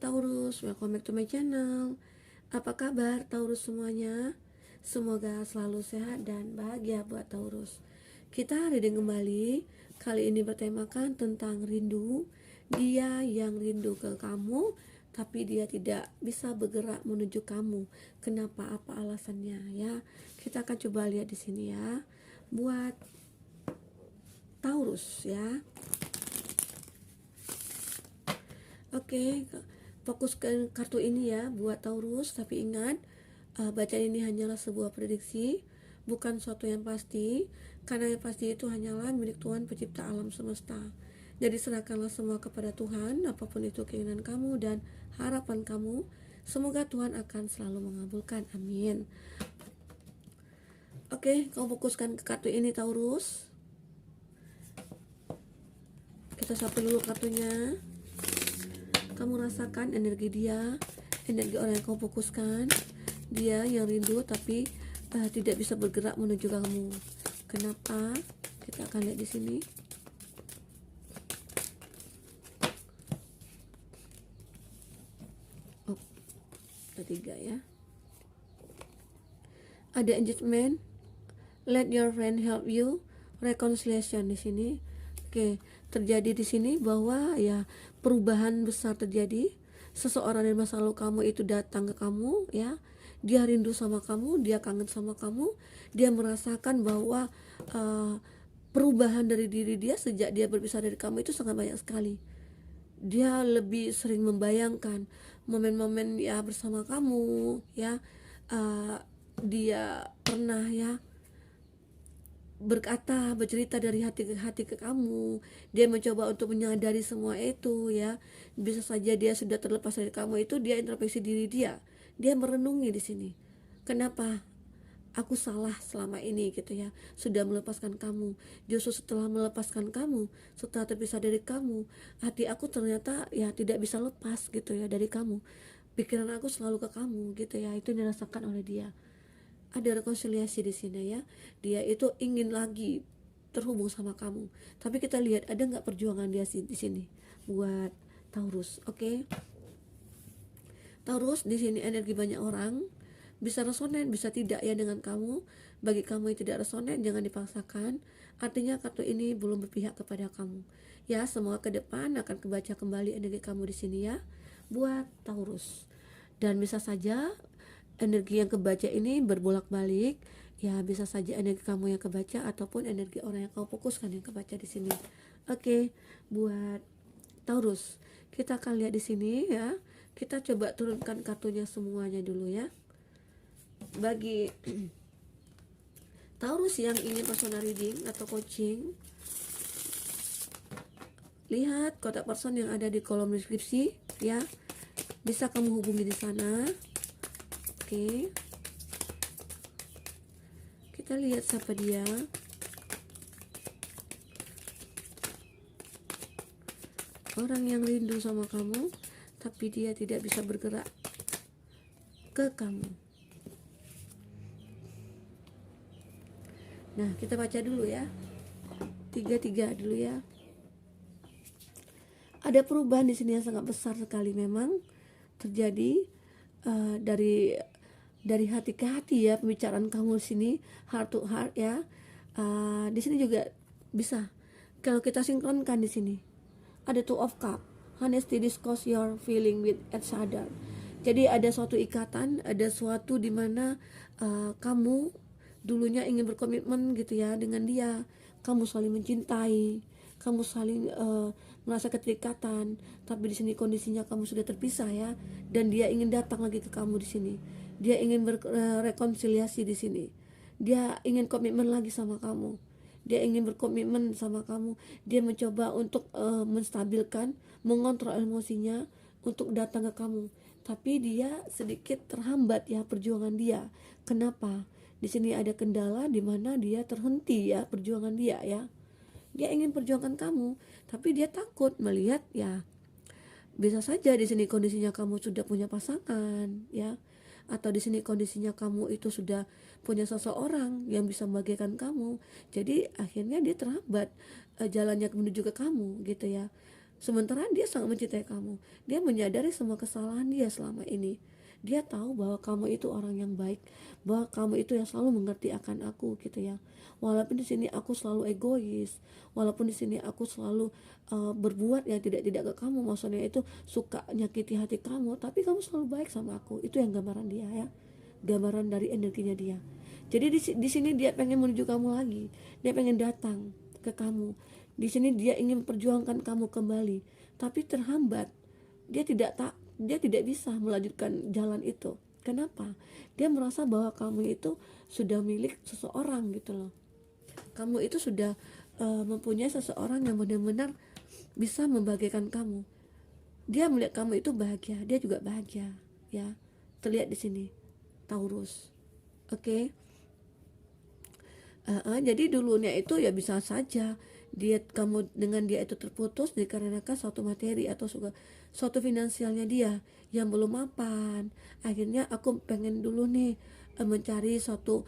Taurus, welcome back to my channel. Apa kabar Taurus semuanya? Semoga selalu sehat dan bahagia buat Taurus. Kita reading kembali. Kali ini bertemakan tentang rindu. Dia yang rindu ke kamu, tapi dia tidak bisa bergerak menuju kamu. Kenapa? Apa alasannya ya? Kita akan coba lihat di sini ya. Buat Taurus ya. Oke, fokus ke kartu ini ya buat Taurus, tapi ingat bacaan ini hanyalah sebuah prediksi, bukan suatu yang pasti, karena yang pasti itu hanyalah milik Tuhan pencipta alam semesta. Jadi serahkanlah semua kepada Tuhan, apapun itu keinginan kamu dan harapan kamu, semoga Tuhan akan selalu mengabulkan, amin. Oke, kamu fokuskan ke kartu ini Taurus. Kita sapu dulu kartunya. Kamu rasakan energi dia, energi orang yang kamu fokuskan. Dia yang rindu tapi tidak bisa bergerak menuju kamu. Kenapa? Kita akan lihat di sini. Oh, ada 3 ya. Ada engagement. Let your friend help you. Reconciliation di sini. Oke, terjadi di sini bahwa ya perubahan besar terjadi. Seseorang dari masa lalu kamu itu datang ke kamu ya. Dia rindu sama kamu, dia kangen sama kamu. Dia merasakan bahwa perubahan dari diri dia sejak dia berpisah dari kamu itu sangat banyak sekali. Dia lebih sering membayangkan momen-momen ya bersama kamu ya. Dia pernah ya bercerita dari hati ke hati ke kamu. Dia mencoba untuk menyadari semua itu ya. Bisa saja dia sudah terlepas dari kamu, itu dia introspeksi diri dia. Dia merenungi di sini. Kenapa aku salah selama ini gitu ya, sudah melepaskan kamu. Justru setelah melepaskan kamu, setelah terpisah dari kamu, hati aku ternyata ya tidak bisa lepas gitu ya dari kamu. Pikiran aku selalu ke kamu gitu ya. Itu dirasakan oleh dia. Ada rekonsiliasi di sini ya. Dia itu ingin lagi terhubung sama kamu. Tapi kita lihat ada nggak perjuangan dia di sini buat Taurus. Oke. Taurus di sini energi banyak orang. Bisa resonan, bisa tidak ya dengan kamu. Bagi kamu yang tidak resonan, jangan dipaksakan. Artinya kartu ini belum berpihak kepada kamu. Ya, semua ke depan akan kebaca kembali energi kamu di sini ya. Buat Taurus. Dan bisa saja energi yang kebaca ini berbolak-balik ya, bisa saja energi kamu yang kebaca ataupun energi orang yang kamu fokuskan yang kebaca di sini. Oke, buat Taurus kita akan lihat di sini ya. Kita coba turunkan kartunya semuanya dulu ya. Bagi Taurus yang ingin personal reading atau coaching, lihat kotak person yang ada di kolom deskripsi ya. Bisa kamu hubungi di sana. Oke. Kita lihat siapa dia. Orang yang rindu sama kamu, tapi dia tidak bisa bergerak ke kamu. Nah, kita baca dulu ya. 3-3 dulu ya. Ada perubahan di sini yang sangat besar sekali memang terjadi dari hati ke hati ya, pembicaraan kamu di sini heart to heart ya. Di sini juga bisa kalau kita sinkronkan di sini. Ada Two of Cup, honesty discuss your feeling with each other. Jadi ada suatu ikatan, ada suatu dimana kamu dulunya ingin berkomitmen gitu ya dengan dia. Kamu saling mencintai, kamu saling merasa keterikatan, tapi di sini kondisinya kamu sudah terpisah ya, dan dia ingin datang lagi ke kamu di sini. Dia ingin berrekonsiliasi di sini. Dia ingin komitmen lagi sama kamu. Dia ingin berkomitmen sama kamu. Dia mencoba untuk menstabilkan, mengontrol emosinya untuk datang ke kamu. Tapi dia sedikit terhambat ya perjuangan dia. Kenapa? Di sini ada kendala di mana dia terhenti ya perjuangan dia ya. Dia ingin perjuangan kamu, tapi dia takut melihat ya. Bisa saja di sini kondisinya kamu sudah punya pasangan ya, atau di sini kondisinya kamu itu sudah punya seseorang yang bisa membagikan kamu. Jadi akhirnya dia terhambat jalannya menuju ke kamu gitu ya. Sementara dia sangat mencintai kamu. Dia menyadari semua kesalahan dia selama ini. Dia tahu bahwa kamu itu orang yang baik, bahwa kamu itu yang selalu mengerti akan aku gitu ya. Walaupun di sini aku selalu egois, walaupun di sini aku selalu berbuat yang tidak ke kamu, maksudnya itu suka nyakiti hati kamu, tapi kamu selalu baik sama aku. Itu yang gambaran dia ya. Gambaran dari energinya dia. Jadi di sini dia pengen menuju kamu lagi. Dia pengen datang ke kamu. Di sini dia ingin memperjuangkan kamu kembali, tapi terhambat. Dia tidak bisa melanjutkan jalan itu. Kenapa? Dia merasa bahwa kamu itu sudah milik seseorang gitu loh. Kamu itu sudah mempunyai seseorang yang benar-benar bisa membahagiakan kamu. Dia melihat kamu itu bahagia, dia juga bahagia, ya. Terlihat di sini, Taurus. Oke. Jadi dulunya itu ya bisa saja kamu dengan dia itu terputus dikarenakan suatu materi atau suatu finansialnya dia yang belum mapan. Akhirnya aku pengen dulu nih mencari suatu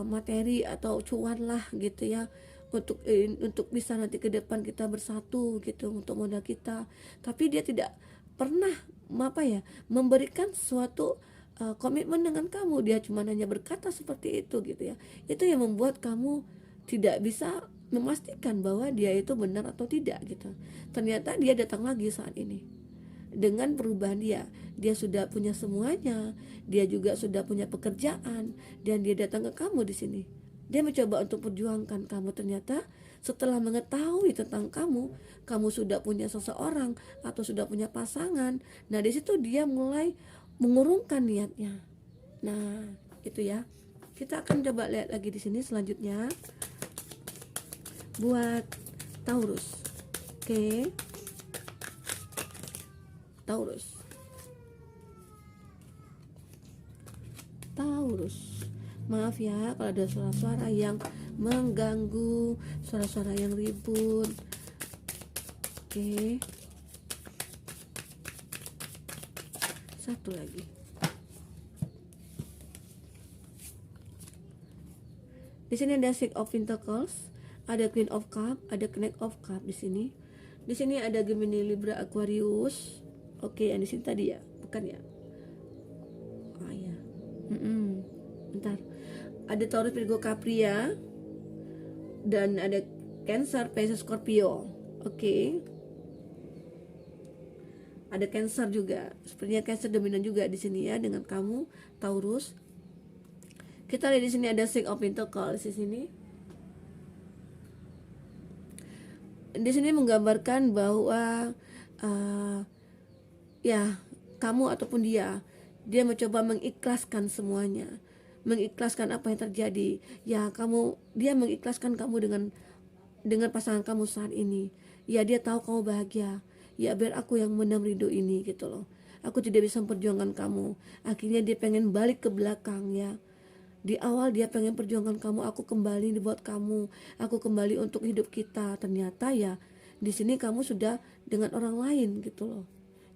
materi atau cuan lah gitu ya, untuk bisa nanti ke depan kita bersatu gitu untuk modal kita. Tapi dia tidak pernah memberikan suatu komitmen dengan kamu. Dia cuma hanya berkata seperti itu gitu ya. Itu yang membuat kamu tidak bisa memastikan bahwa dia itu benar atau tidak gitu. Ternyata dia datang lagi saat ini dengan perubahan dia sudah punya semuanya, dia juga sudah punya pekerjaan, dan dia datang ke kamu di sini. Dia mencoba untuk perjuangkan kamu. Ternyata setelah mengetahui tentang kamu sudah punya seseorang atau sudah punya pasangan. Nah, di situ dia mulai mengurungkan niatnya. Nah, itu ya. Kita akan coba lihat lagi di sini selanjutnya buat Taurus. Oke. Taurus. Maaf ya kalau ada suara-suara yang mengganggu, suara-suara yang ribut. Oke. Satu lagi. Di sini ada Six of Pentacles, ada Queen of Cup, ada Knight of Cup di sini. Di sini ada Gemini, Libra, Aquarius. Oke, yang di sini tadi ya, bukan ya? Oh ya. Bentar. Ada Taurus, Virgo, Capria, dan ada Cancer, Pisces, Scorpio. Oke. Ada Cancer juga. Sepertinya Cancer dominan juga di sini ya dengan kamu, Taurus. Kita lihat di sini ada Six of Pentacles di sini. Di sini menggambarkan bahwa ya kamu ataupun dia mencoba mengikhlaskan semuanya, mengikhlaskan apa yang terjadi. Ya dia mengikhlaskan kamu dengan pasangan kamu saat ini. Ya dia tahu kamu bahagia. Ya biar aku yang menang ridho ini gitu loh. Aku tidak bisa memperjuangkan kamu. Akhirnya dia pengen balik ke belakang ya. Di awal dia pengen perjuangan kamu, aku kembali dibuat kamu, aku kembali untuk hidup kita. Ternyata ya di sini kamu sudah dengan orang lain gitu loh.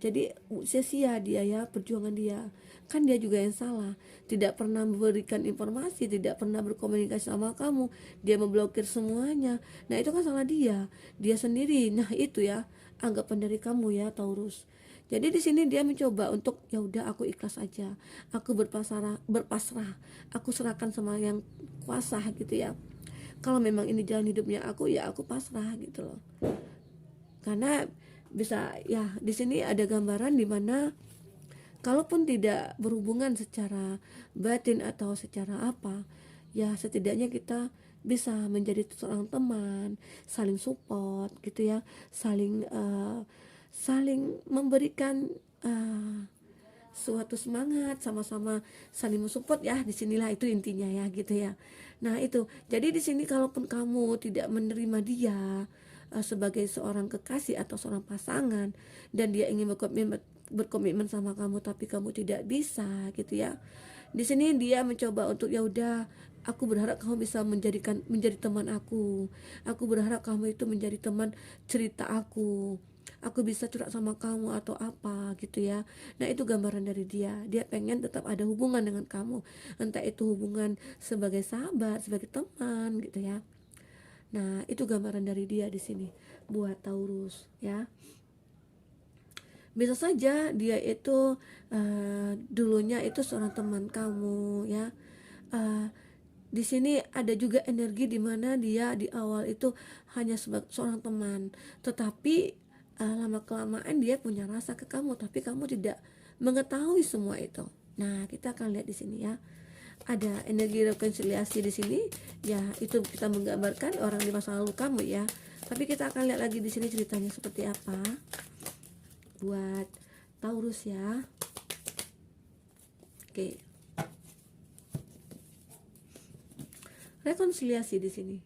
Jadi sia-sia dia ya perjuangan dia. Kan dia juga yang salah, tidak pernah memberikan informasi, tidak pernah berkomunikasi sama kamu, dia memblokir semuanya. Nah itu kan salah dia sendiri. Nah itu ya anggapan dari kamu ya Taurus. Jadi di sini dia mencoba untuk ya udah aku ikhlas aja, aku berpasrah, aku serahkan sama yang kuasa gitu ya. Kalau memang ini jalan hidupnya aku, ya aku pasrah gitu loh. Karena bisa ya di sini ada gambaran di mana kalaupun tidak berhubungan secara batin atau secara apa, ya setidaknya kita bisa menjadi seorang teman, saling support gitu ya, saling memberikan suatu semangat, sama-sama saling mensupport ya. Disinilah itu intinya ya gitu ya. Nah itu jadi di sini kalaupun kamu tidak menerima dia sebagai seorang kekasih atau seorang pasangan, dan dia ingin berkomitmen sama kamu tapi kamu tidak bisa gitu ya. Di sini dia mencoba untuk ya udah, aku berharap kamu bisa menjadi teman aku. Aku berharap kamu itu menjadi teman cerita aku bisa curhat sama kamu atau apa gitu ya. Nah itu gambaran dari dia pengen tetap ada hubungan dengan kamu, entah itu hubungan sebagai sahabat, sebagai teman gitu ya. Nah itu gambaran dari dia di sini buat Taurus ya. Bisa saja dia itu dulunya itu seorang teman kamu ya. Uh, di sini ada juga energi di mana dia di awal itu hanya sebagai seorang teman, tetapi lama kelamaan dia punya rasa ke kamu, tapi kamu tidak mengetahui semua itu. Nah, kita akan lihat di sini ya. Ada energi rekonsiliasi di sini, ya itu kita menggambarkan orang di masa lalu kamu ya. Tapi kita akan lihat lagi di sini ceritanya seperti apa buat Taurus ya. Oke. Rekonsiliasi di sini.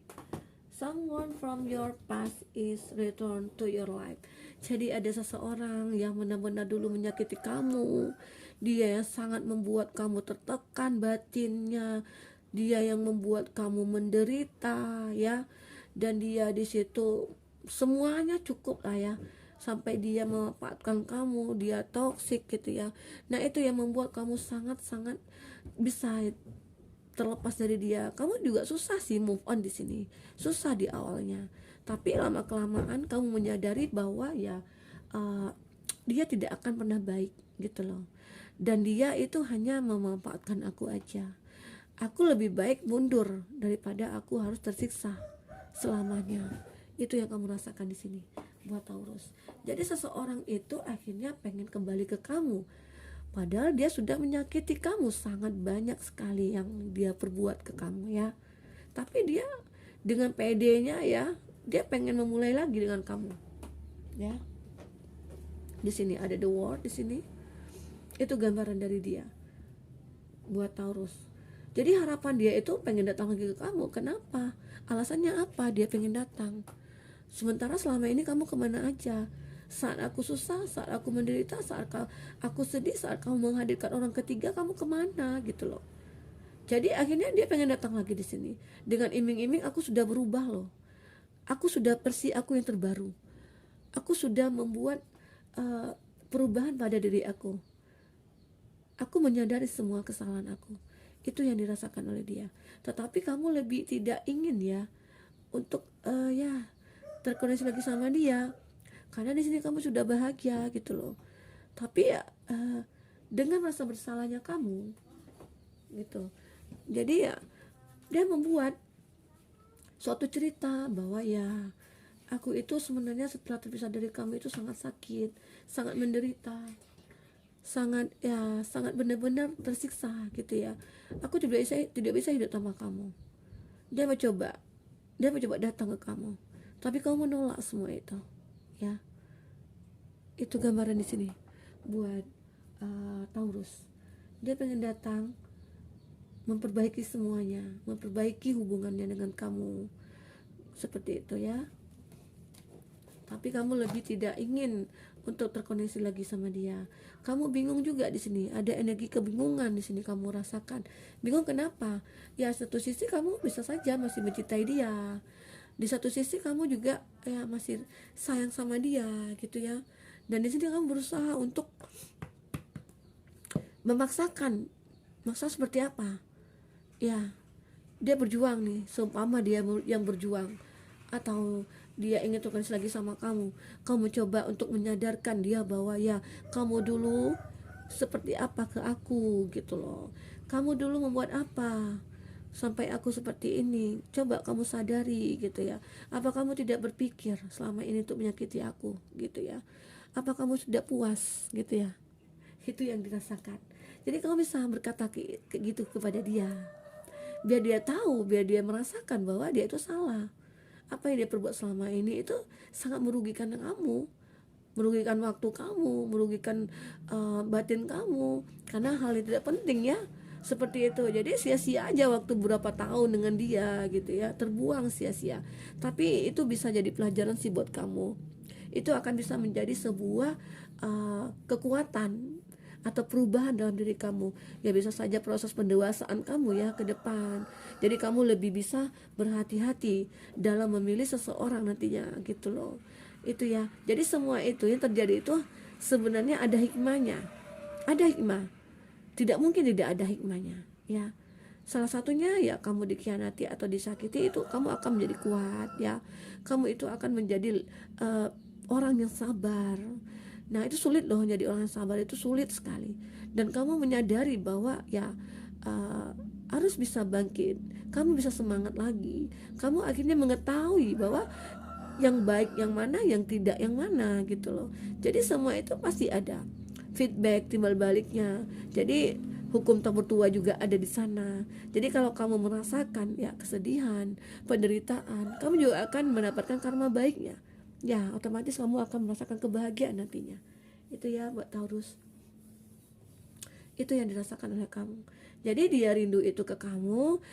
Someone from your past is returned to your life. Jadi ada seseorang yang benar-benar dulu menyakiti kamu. Dia yang sangat membuat kamu tertekan batinnya. Dia yang membuat kamu menderita ya. Dan dia di situ semuanya cukup lah ya. Sampai dia memanfaatkan kamu, dia toksik gitu ya. Nah, itu yang membuat kamu sangat-sangat bisa terlepas dari dia. Kamu juga susah sih move on di sini, susah di awalnya, tapi lama kelamaan kamu menyadari bahwa ya dia tidak akan pernah baik gitu loh, dan dia itu hanya memanfaatkan aku aja. Aku lebih baik mundur daripada aku harus tersiksa selamanya. Itu yang kamu rasakan di sini buat Taurus. Jadi seseorang itu akhirnya pengen kembali ke kamu, padahal dia sudah menyakiti kamu sangat banyak sekali yang dia perbuat ke kamu ya. Tapi dia dengan PD-nya ya, dia pengen memulai lagi dengan kamu. Ya. Di sini ada the world di sini. Itu gambaran dari dia buat Taurus. Jadi harapan dia itu pengen datang lagi ke kamu. Kenapa? Alasannya apa dia pengen datang? Sementara selama ini kamu kemana aja? Saat aku susah, saat aku menderita, saat aku sedih, saat kamu menghadirkan orang ketiga, kamu kemana gitu loh. Jadi akhirnya dia pengen datang lagi di sini dengan iming-iming, aku sudah berubah loh, aku sudah versi aku yang terbaru, aku sudah membuat perubahan pada diri aku menyadari semua kesalahan aku. Itu yang dirasakan oleh dia. Tetapi kamu lebih tidak ingin ya untuk ya terkoneksi lagi sama dia, karena di sini kamu sudah bahagia gitu loh. Tapi ya dengan rasa bersalahnya kamu gitu, jadi ya dia membuat suatu cerita bahwa ya aku itu sebenarnya setelah terpisah dari kamu itu sangat sakit, sangat menderita, sangat ya sangat benar-benar tersiksa gitu ya. Aku tidak bisa hidup tanpa kamu. Dia mencoba datang ke kamu, tapi kamu menolak semua itu ya. Itu gambaran di sini buat Taurus. Dia pengen datang, memperbaiki semuanya, memperbaiki hubungannya dengan kamu, seperti itu ya. Tapi kamu lebih tidak ingin untuk terkoneksi lagi sama dia. Kamu bingung juga di sini, ada energi kebingungan di sini kamu rasakan. Bingung kenapa? Ya satu sisi kamu bisa saja masih mencintai dia, di satu sisi kamu juga ya masih sayang sama dia gitu ya. Dan di sini kamu berusaha untuk memaksakan, maksa seperti apa? Ya, dia berjuang nih, seumpama dia yang berjuang, atau dia ingin terkoneksi lagi sama kamu. Kamu coba untuk menyadarkan dia bahwa ya kamu dulu seperti apa ke aku gitu loh. Kamu dulu membuat apa sampai aku seperti ini, coba kamu sadari gitu ya. Apa kamu tidak berpikir selama ini untuk menyakiti aku gitu ya? Apa kamu sudah puas gitu ya? Itu yang dirasakan. Jadi kamu bisa berkata kayak gitu kepada dia, biar dia tahu, biar dia merasakan bahwa dia itu salah. Apa yang dia perbuat selama ini itu sangat merugikan kamu, merugikan waktu kamu, merugikan batin kamu, karena hal yang tidak penting ya, seperti itu. Jadi sia-sia aja waktu berapa tahun dengan dia gitu ya, terbuang sia-sia. Tapi itu bisa jadi pelajaran sih buat kamu. Itu akan bisa menjadi sebuah kekuatan atau perubahan dalam diri kamu. Ya bisa saja proses pendewasaan kamu ya ke depan. Jadi kamu lebih bisa berhati-hati dalam memilih seseorang nantinya gitu loh. Itu ya. Jadi semua itu yang terjadi itu sebenarnya ada hikmahnya. Ada hikmah. Tidak mungkin tidak ada hikmahnya ya. Salah satunya ya kamu dikhianati atau disakiti, itu kamu akan menjadi kuat ya. Kamu itu akan menjadi orang yang sabar, Nah itu sulit loh, jadi orang yang sabar itu sulit sekali. Dan kamu menyadari bahwa ya uh, harus bisa bangkit, kamu bisa semangat lagi, kamu akhirnya mengetahui bahwa yang baik yang mana, yang tidak yang mana gitu loh. Jadi semua itu pasti ada feedback timbal baliknya. Jadi hukum tabur tua juga ada di sana. Jadi kalau kamu merasakan ya kesedihan, penderitaan, kamu juga akan mendapatkan karma baiknya. Ya, otomatis kamu akan merasakan kebahagiaan nantinya. Itu ya buat Taurus. Itu yang dirasakan oleh kamu. Jadi dia rindu itu ke kamu,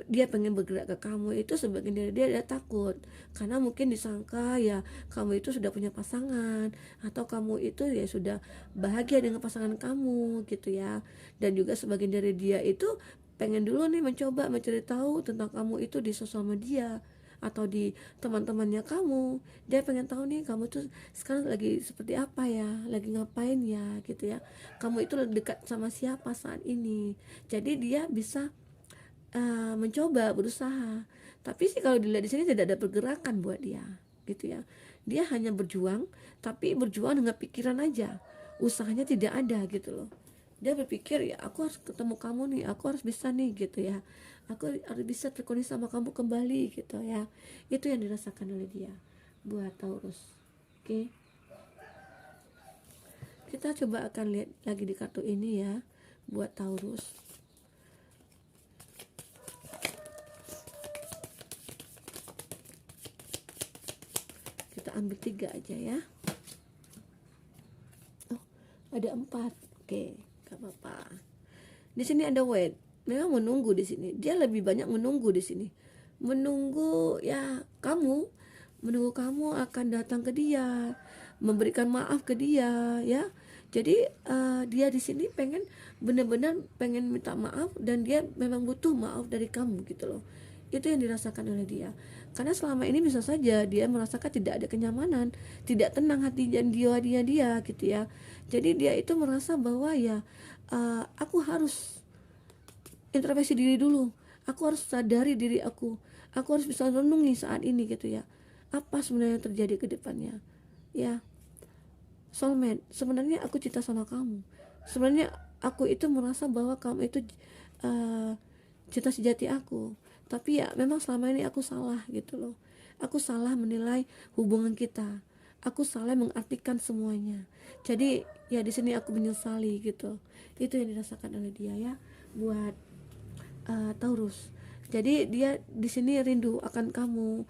dia pengen bergerak ke kamu itu sebagian dari dia takut karena mungkin disangka ya kamu itu sudah punya pasangan atau kamu itu ya sudah bahagia dengan pasangan kamu gitu ya. Dan juga sebagian dari dia itu pengen dulu nih mencoba mencari tahu tentang kamu itu di sosial media atau di teman-temannya kamu. Dia pengen tahu nih kamu tuh sekarang lagi seperti apa ya, lagi ngapain ya gitu ya, kamu itu dekat sama siapa saat ini. Jadi dia bisa mencoba, berusaha. Tapi sih kalau dilihat di sini tidak ada pergerakan buat dia gitu ya. Dia hanya berjuang, tapi berjuang dengan pikiran aja, usahanya tidak ada gitu loh. Dia berpikir ya aku harus ketemu kamu nih, aku harus bisa nih gitu ya, aku harus bisa terkoneksi sama kamu kembali gitu ya. Itu yang dirasakan oleh dia buat Taurus. Oke, kita coba akan lihat lagi di kartu ini ya buat Taurus. Kita ambil 3 aja ya. Oh, ada 4. Oke, gak apa-apa. Di sini ada wait. Memang menunggu di sini. Dia lebih banyak menunggu di sini. Menunggu ya kamu, menunggu kamu akan datang ke dia, memberikan maaf ke dia ya. Jadi dia di sini pengen benar-benar pengen minta maaf dan dia memang butuh maaf dari kamu gitu loh. Itu yang dirasakan oleh dia. Karena selama ini bisa saja dia merasakan tidak ada kenyamanan, tidak tenang hati dan jiwa dia gitu ya. Jadi dia itu merasa bahwa ya aku harus introspeksi diri dulu, aku harus sadari diri aku harus bisa renungi saat ini gitu ya, apa sebenarnya yang terjadi ke depannya ya. Soulmate, sebenarnya aku cinta sama kamu, sebenarnya aku itu merasa bahwa kamu itu uh, cinta sejati aku, tapi ya memang selama ini aku salah gitu loh, aku salah menilai hubungan kita, aku salah mengartikan semuanya. Jadi ya di sini aku menyesali gitu. Itu yang dirasakan oleh dia ya buat Taurus. Jadi dia di sini rindu akan kamu,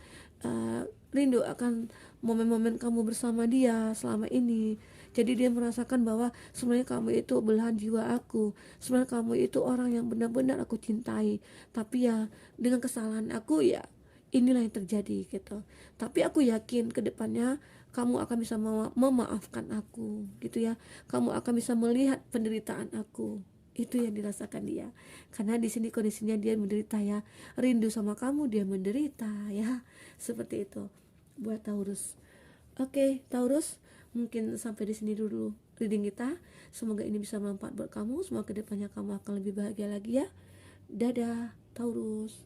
rindu akan momen-momen kamu bersama dia selama ini. Jadi dia merasakan bahwa sebenarnya kamu itu belahan jiwa aku, sebenarnya kamu itu orang yang benar-benar aku cintai. Tapi ya dengan kesalahan aku ya inilah yang terjadi gitu. Tapi aku yakin ke depannya kamu akan bisa memaafkan aku gitu ya. Kamu akan bisa melihat penderitaan aku. Itu yang dirasakan dia. Karena di sini kondisinya dia menderita ya. Rindu sama kamu, dia menderita ya. Seperti itu buat Taurus. Oke, Taurus, mungkin sampai di sini dulu reading kita. Semoga ini bisa bermanfaat buat kamu. Semoga kedepannya kamu akan lebih bahagia lagi ya. Dadah, Taurus.